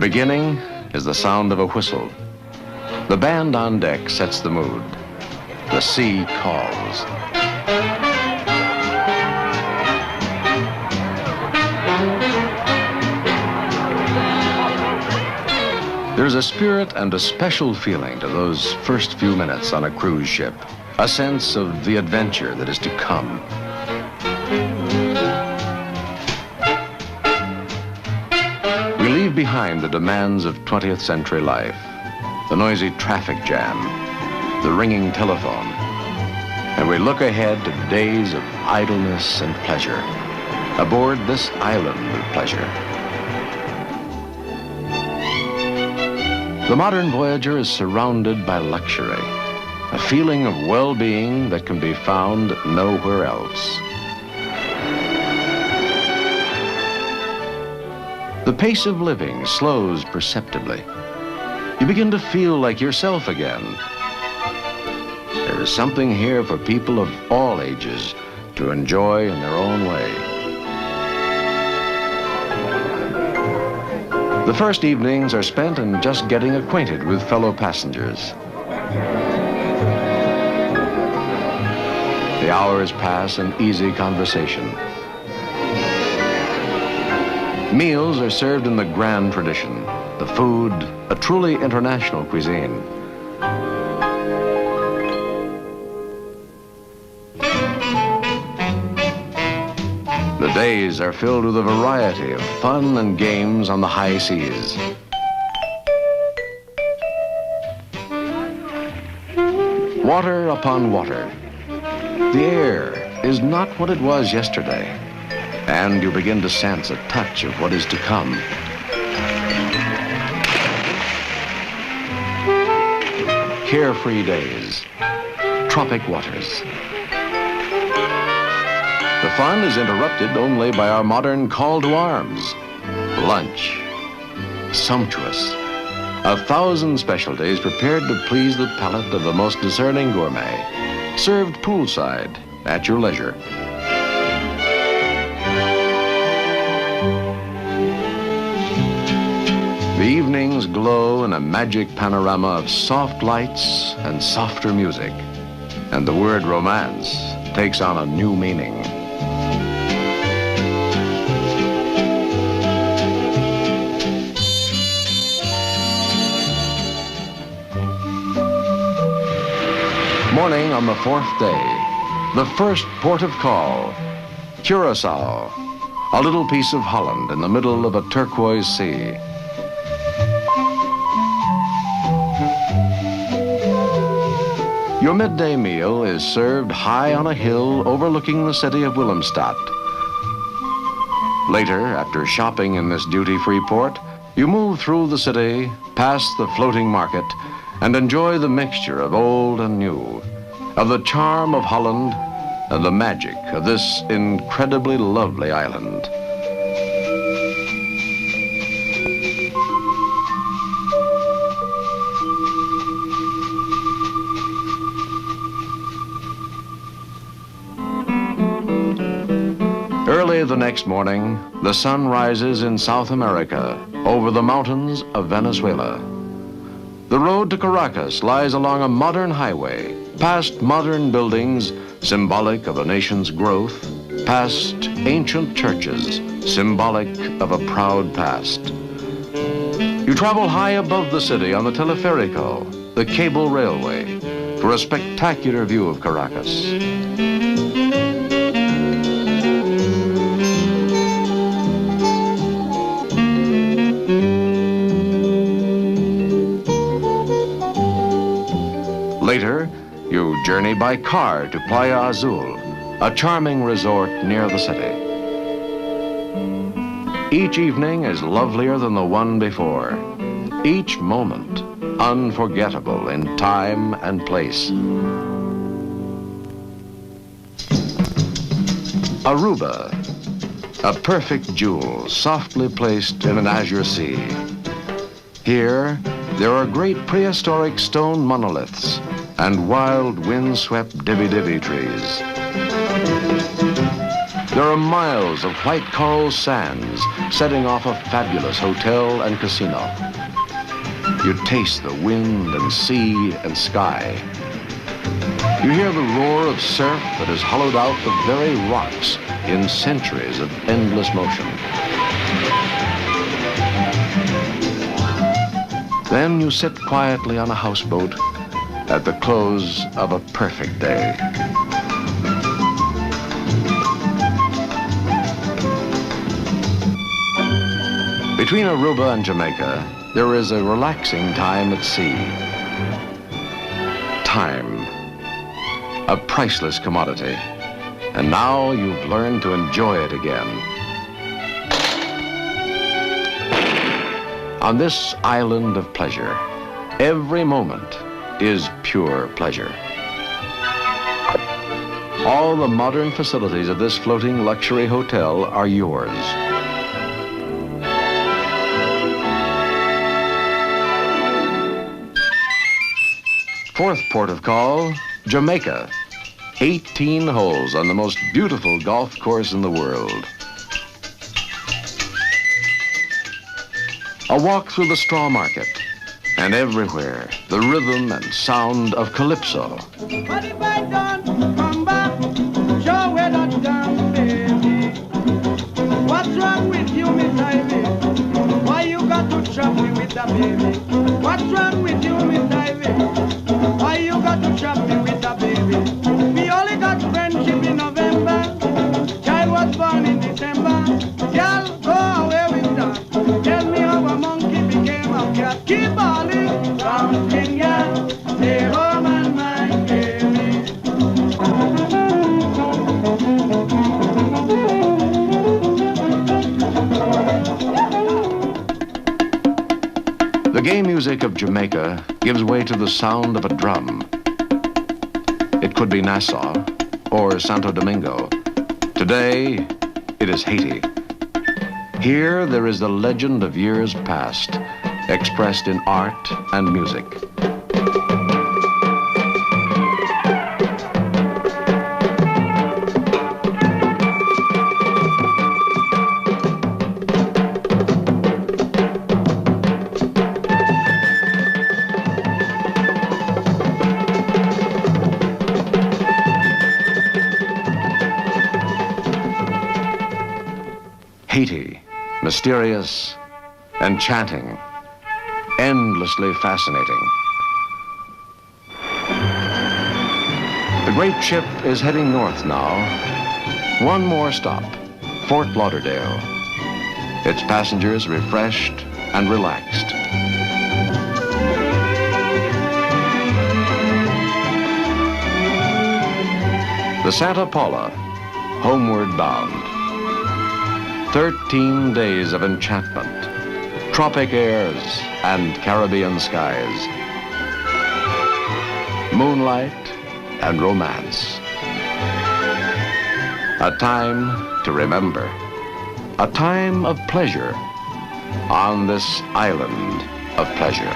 beginning is the sound of a whistle. The band on deck sets the mood. The sea calls. There's a spirit and a special feeling to those first few minutes on a cruise ship, a sense of the adventure that is to come. We leave behind the demands of 20th century life, the noisy traffic jam, the ringing telephone, and we look ahead to days of idleness and pleasure, aboard this island of pleasure. The modern voyager is surrounded by luxury, a feeling of well-being that can be found nowhere else. The pace of living slows perceptibly. You begin to feel like yourself again. There is something here for people of all ages to enjoy in their own way. The first evenings are spent in just getting acquainted with fellow passengers. The hours pass in easy conversation. Meals are served in the grand tradition, the food a truly international cuisine. The days are filled with a variety of fun and games on the high seas. Water upon water. The air is not what it was yesterday, and you begin to sense a touch of what is to come. Carefree days, tropic waters. The fun is interrupted only by our modern call to arms. Lunch, sumptuous. 1,000 specialties prepared to please the palate of the most discerning gourmet, served poolside at your leisure. The evenings glow in a magic panorama of soft lights and softer music, and the word romance takes on a new meaning. Morning on the fourth day, the first port of call, Curacao, a little piece of Holland in the middle of a turquoise sea. Your midday meal is served high on a hill overlooking the city of Willemstad. Later, after shopping in this duty-free port, you move through the city, past the floating market, and enjoy the mixture of old and new, of the charm of Holland and the magic of this incredibly lovely island. Early the next morning, the sun rises in South America over the mountains of Venezuela. The road to Caracas lies along a modern highway, past modern buildings symbolic of a nation's growth, past ancient churches symbolic of a proud past. You travel high above the city on the Teleférico, the cable railway, for a spectacular view of Caracas. Later, you journey by car to Playa Azul, a charming resort near the city. Each evening is lovelier than the one before. Each moment unforgettable in time and place. Aruba, a perfect jewel softly placed in an azure sea. Here, there are great prehistoric stone monoliths and wild wind-swept divvy-divvy trees. There are miles of white coral sands setting off a fabulous hotel and casino. You taste the wind and sea and sky. You hear the roar of surf that has hollowed out the very rocks in centuries of endless motion. Then you sit quietly on a houseboat at the close of a perfect day. Between Aruba and Jamaica, there is a relaxing time at sea. Time, a priceless commodity. And now you've learned to enjoy it again. On this island of pleasure, every moment is pure pleasure. All the modern facilities of this floating luxury hotel are yours. Fourth port of call, Jamaica. 18 holes on the most beautiful golf course in the world. A walk through the straw market, and everywhere the rhythm and sound of calypso. But if I don't come back, show where that dance, baby. What's wrong with you, Miss Ivy? Why you got to trap me with that baby? What's wrong with you, Miss Ivy? Why you got to trap me with that baby? We only got friendship in November. Child was born in December. Girl, go away with that. Tell me how a monkey became a cat. Keep balling, something, girl. Stay home and mind, baby. The gay music of Jamaica gives way to the sound of a drum. It could be Nassau or Santo Domingo. Today, it is Haiti. Here, there is the legend of years past, expressed in art and music. Haiti, mysterious, enchanting, endlessly fascinating. The great ship is heading north now. One more stop, Fort Lauderdale. Its passengers refreshed and relaxed. The Santa Paula, homeward bound. 13 days of enchantment, tropic airs and Caribbean skies, moonlight and romance. A time to remember, a time of pleasure on this island of pleasure.